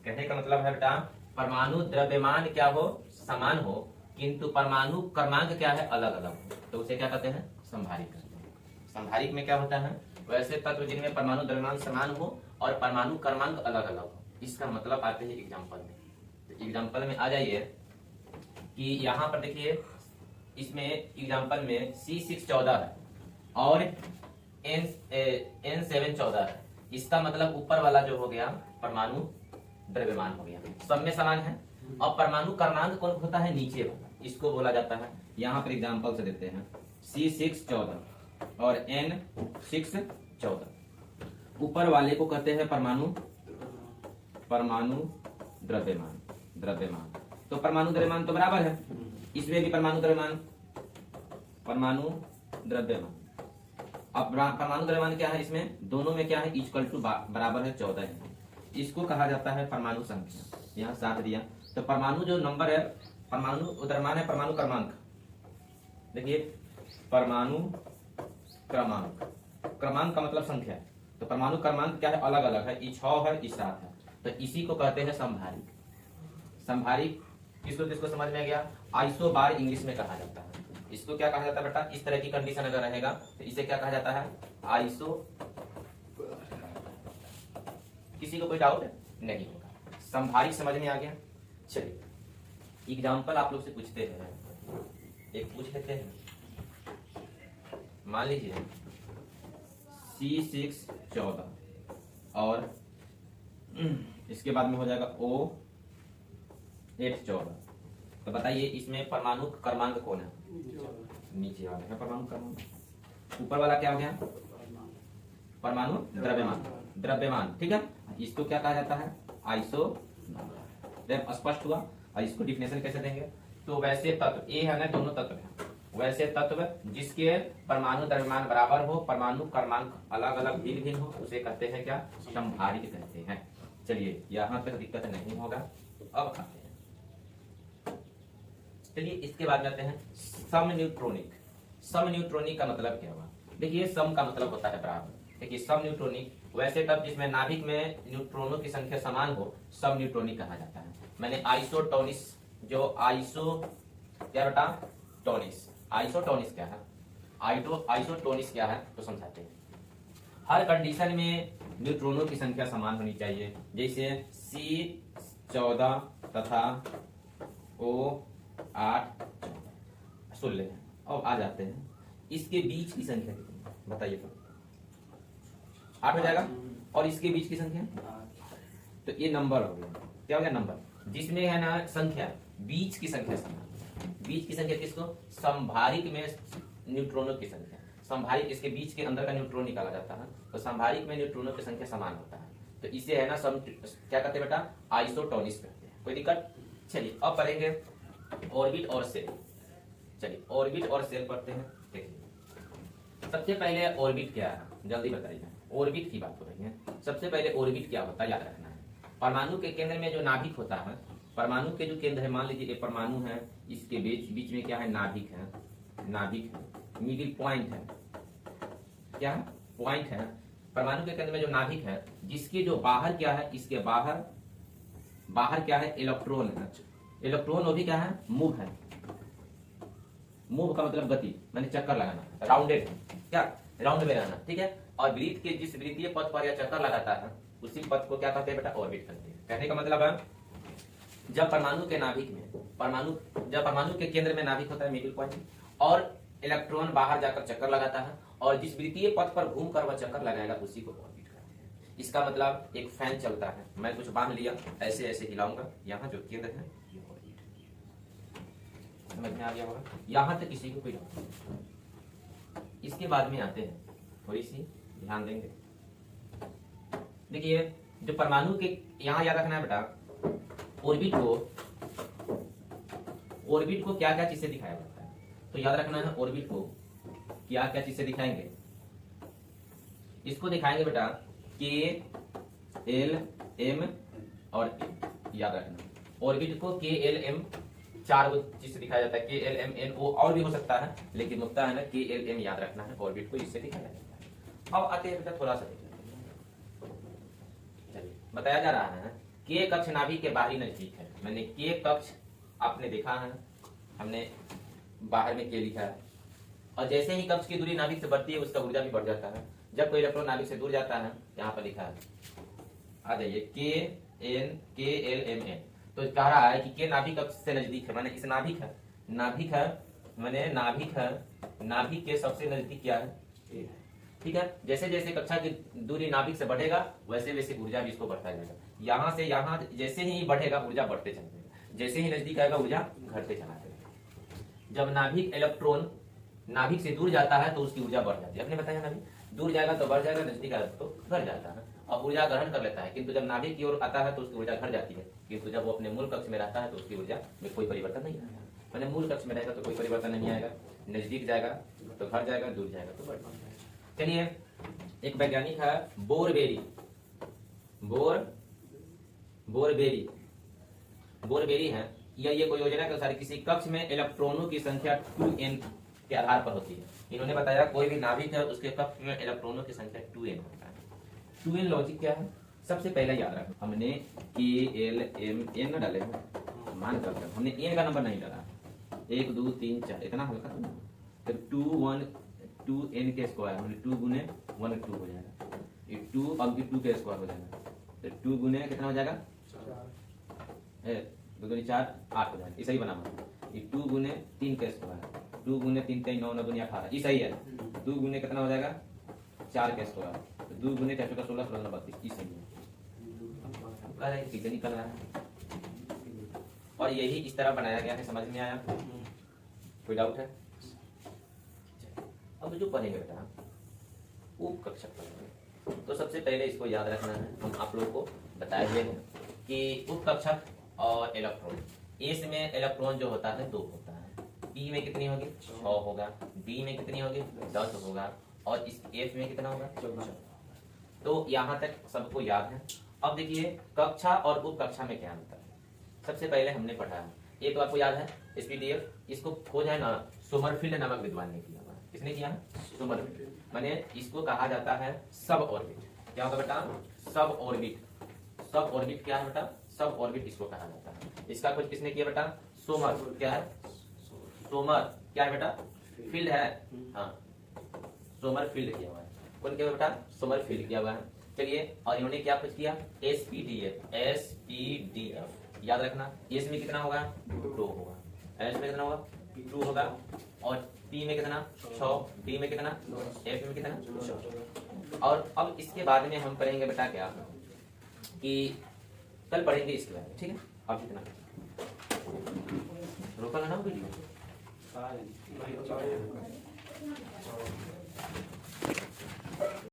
कहने का मतलब है बेटा परमाणु द्रव्यमान क्या हो, समान हो, किंतु परमाणु क्रमांक क्या है, अलग अलग हो, तो उसे क्या कहते हैं, समभारिक कहते हैं। समभारिक में क्या होता है, वैसे तत्व जिनमें परमाणु द्रव्यमान समान हो और परमाणु क्रमांक अलग अलग हो। इसका मतलब आते हैं एग्जाम्पल में। तो एग्जाम्पल में आ जाइए कि यहाँ पर देखिए, इसमें एग्जाम्पल में C614 है और N714 है। इसका मतलब ऊपर वाला जो हो गया परमाणु द्रव्यमान हो गया, सब में समान है। और परमाणु क्रमांक कौन होता है, नीचे वाला, इसको बोला जाता है। यहाँ पर एग्जाम्पल से देते हैं C614 और N614। ऊपर वाले को कहते हैं परमाणु द्रव्यमान। तो परमाणु द्रव्यमान तो बराबर है, इसमें भी परमाणु द्रव्यमान अब परमाणु द्रव्यमान क्या है, इसमें दोनों में क्या है, इक्वल टू बराबर है 14 है। इसको कहा जाता है परमाणु संख्या। यहाँ 7 दिया, तो परमाणु जो नंबर है, परमाणु द्रव्यमान है परमाणु क्रमांक। देखिए परमाणु क्रमांक का मतलब संख्या, तो परमाणु क्रमांक क्या है, अलग अलग है, ई 6 है, ई 7 है, तो इसी को कहते हैं समभारिक। किसको समझ में आ गया, आइसो बार इंग्लिश में कहा जाता है। इसको क्या कहा जाता है बेटा, इस तरह की कंडीशन अगर रहेगा तो इसे क्या कहा जाता है, आइसो। किसी को कोई डाउट नहीं होगा, समभारिक समझ में आ गया। चलिए एग्जाम्पल आप लोग से पूछते हैं, एक पूछ लेते हैं। मान लीजिए C614 और इसके बाद में हो जाएगा O814। तो बताइए इसमें परमाणु क्रमांक कौन है, नीचे वाला है परमाणु क्रमांक, ऊपर वाला क्या हो गया, परमाणु द्रव्यमान। ठीक है, इसको क्या कहा जाता है, आइसो। स्पष्ट हुआ। और इसको डिफिनेशन कैसे देंगे, तो वैसे तत्व, ए है ना, दोनों तत्व है, वैसे तत्व जिसके परमाणु द्रव्यमान बराबर हो, परमाणु क्रमांक अलग अलग भिन्न हो, उसे कहते हैं क्या, समभारिक कहते हैं। चलिए यहाँ तक दिक्कत नहीं होगा। अब आते हैं, चलिए इसके बाद जाते हैं समन्यूट्रॉनिक। समन्यूट्रॉनिक का मतलब क्या हुआ, देखिए सम का मतलब होता है बराबर। देखिए समन्यूट्रॉनिक वैसे तब जिसमें नाभिक में न्यूट्रॉनों की संख्या समान हो, समन्यूट्रॉनिक कहा जाता है। मैंने आइसोटोनिस, जो आइसो क्या बेटा, टोनिस, आइसोटोनिस क्या है, आइसोटोनिस क्या है तो समझाते हैं। हर कंडीशन में न्यूट्रॉनों की संख्या समान होनी चाहिए, जैसे C14 तथा O8 सुन ले। अब आ जाते हैं इसके बीच की संख्या कितनी है, बताइए तो। 8 हो जाएगा, और इसके बीच की संख्या, तो ये नंबर हो गया, क्या हो गया, नंबर। जिसमें है ना संख्या, बीच की संख्या समान। बीच की संख्या किसको, समभारिक में न्यूट्रॉनों की संख्या। समभारिक, इसके बीच के अंदर का न्यूट्रॉन निकाला जाता है, तो समभारिक में न्यूट्रॉनों की संख्या समान होता है, तो इसे है ना क्या कहते हैं बेटा, आइसोटोनिस कहते हैं। कोई दिक्कत। चलिए अब पढ़ेंगे ऑर्बिट और सेल। चलिए ऑर्बिट और सेल पढ़ते हैं। देखिए सबसे पहले ऑर्बिट क्या है, जल्दी बताइए, ऑर्बिट की बात हो रही है। सबसे पहले ऑर्बिट क्या होता है, याद रखना है। परमाणु के केंद्र में जो नाभिक होता है, परमाणु के जो केंद्र है, मान लीजिए ये परमाणु है, इसके बीच में क्या है, नाभिक है, मिडिल पॉइंट है, क्या है, पॉइंट है। परमाणु के केंद्र में जो नाभिक है, जिसके जो बाहर क्या है, इसके बाहर क्या है, इलेक्ट्रॉन है। इलेक्ट्रॉन वो भी क्या है, मूव है। मूव का मतलब गति, मैंने चक्कर लगाना, राउंडेड, क्या राउंड में रहना, ठीक है। और वृत्त के जिस वृत्तीय पथ पर यह चक्कर लगाता है, उसी पथ को क्या कहते हैं बेटा, ऑर्बिट कहते हैं। कहने का मतलब है जब परमाणु के नाभिक में, जब परमाणु के केंद्र में नाभिक होता है, मिडिल पॉइंट, और इलेक्ट्रॉन बाहर जाकर चक्कर लगाता है, और जिस वृत्तीय पथ पर घूमकर वह चक्कर लगाएगा, उसी को ऑर्बिट कहते हैं। इसका मतलब एक फैन चलता है, मैं कुछ बांध लिया, ऐसे ऐसे हिलाऊंगा, यहाँ जो केंद्र है ये ऑर्बिट, समझ में आ गया होगा। यहाँ तक किसी को कोई डाउट नहीं। इसके बाद में आते हैं, थोड़ी सी ध्यान देंगे। देखिए जो परमाणु के, यहाँ याद रखना है बेटा, ऑर्बिट को क्या क्या चीज से दिखाया जाता है, तो याद रखना है ऑर्बिट को क्या क्या चीज से दिखाएंगे। इसको दिखाएंगे बेटा K, L, M और M, याद रखना। ऑर्बिट को K, L, M 4 चीज से दिखाया जाता है, K, L, M, N, O और भी हो सकता है, लेकिन मुद्दा है ना K, L, M याद रखना है, ऑर्बिट को इससे दिखाया जाता है। अब आते हैं बेटा थोड़ा सा देखिए, चलिए बताया जा रहा है के कक्ष नाभिक के बाहरी नजदीक है। मैंने के कक्ष आपने देखा है, हमने बाहर में के लिखा है। और जैसे ही कक्ष की दूरी नाभिक से बढ़ती है उसका ऊर्जा भी बढ़ जाता है। जब कोई इलेक्ट्रॉन नाभिक से दूर जाता है, यहाँ पर लिखा है, आ जाइए, के एल एम एन। तो कह रहा है कि के नाभिक कक्ष से नजदीक है, माने इस नाभिक है, नाभिक है माने नाभिक है, नाभिक के सबसे नजदीक क्या है, ठीक है। जैसे जैसे कक्षा की दूरी नाभिक से बढ़ेगा वैसे वैसे ऊर्जा भी इसको बढ़ता जाएगा। यहाँ से यहाँ जैसे ही बढ़ेगा ऊर्जा बढ़ते चला जाएगा, जैसे ही नजदीक आएगा ऊर्जा घटते चला जाएगा। जब नाभिक इलेक्ट्रॉन नाभिक से दूर जाता है तो उसकी ऊर्जा बढ़ जाती है। आपने बताया नाभिक दूर जाएगा तो बढ़ जाएगा, नजदीक आएगा तो घट जाता है और ऊर्जा ग्रहण कर लेता है। किंतु जब नाभिक की ओर आता है तो उसकी ऊर्जा घट जाती है। किंतु जब वो अपने मूल कक्ष में रहता है तो उसकी ऊर्जा में कोई परिवर्तन नहीं आएगा। मैंने मूल कक्ष में रहेगा तो कोई परिवर्तन नहीं आएगा, नजदीक जाएगा तो घट जाएगा, दूर जाएगा तो बढ़ जाएगा। चलिए, एक वैज्ञानिक है बोरबेरी, बोरबेरी है। ये कोई योजना के अनुसार किसी कक्ष में इलेक्ट्रॉनों की संख्या 2n के आधार पर होती है। इन्होंने बताया कोई भी नाभिक है उसके कक्ष में इलेक्ट्रॉनों की संख्या 2n होता है। 2n लॉजिक क्या है, सबसे पहले याद रखो, हमने KLMN डाले हैं, मान कर हमने n का नंबर नहीं डाला, 1 2 3 4 इतना हल्का तो नहीं। तो 2 1 2n के स्क्वायर, हमने 2 गुने 1 2 हो जाएगा, ये 2 अब 2 के स्क्वायर हो जाएगा। तो 2 गुने कितना हो जाएगा, 2 गुने 4 8 हो जाएगा। ये सही बना हुआ। ये 2 गुने 3 का स्क्वायर, 2 गुने 3 3 9 9 गुने 18, ये सही है। 2 गुने कितना हो जाएगा 4 का स्क्वायर, तो 2 गुने 4 का 16 16 32, ये सही है। कितने निकल रहा है और यही इस तरह बनाया गया है। समझ में आया, कोई डाउट है? अब जो पढ़ेंगे बेटा उप कक्षक पढ़ेंगे, तो सबसे पहले इसको याद रखना है। हम आप लोगों को बताए हुए हैं कि उप कक्षक और इलेक्ट्रॉन, एस में इलेक्ट्रॉन जो होता है 2 होता है, पी में कितनी होगी 6 होगा, डी में कितनी होगी 10 होगा और इस एफ में कितना होगा 14। तो यहाँ तक सबको याद है। अब देखिए कक्षा और उप कक्षा में क्या अंतर है। सबसे पहले हमने पढ़ा है, ये तो आपको याद है SPDF, इसको खोज है ना सोमरफील्ड नामक विद्वान ने किया। किसने किया? सोमरफील्ड। माने इसको कहा जाता है सब ऑर्बिट। क्या होगा बेटा? सब ऑर्बिट। सब ऑर्बिट क्या है बेटा? सब ऑर्बिट इसको कहा जाता है। इसका खोज किसने किया बेटा? सोमर। क्या है? सोमर क्या है बेटा? फील्ड है, हाँ सोमर फील्ड किया हुआ है। कौन किया बेटा? सोमर फील्ड किया हुआ है। चलिए, और इन्होंने क्या खोज किया? SPDF। याद रखना, एस में कितना होगा 2 होगा, एस में कितना होगा 2 होगा और पी में कितना 6, डी में कितना, एफ में कितना 6। और अब इसके बाद में हम पढ़ेंगे बेटा क्या कि कल पढ़ेंगे इसके बारे में, ठीक है। अब इतना रोका ना वीडियो।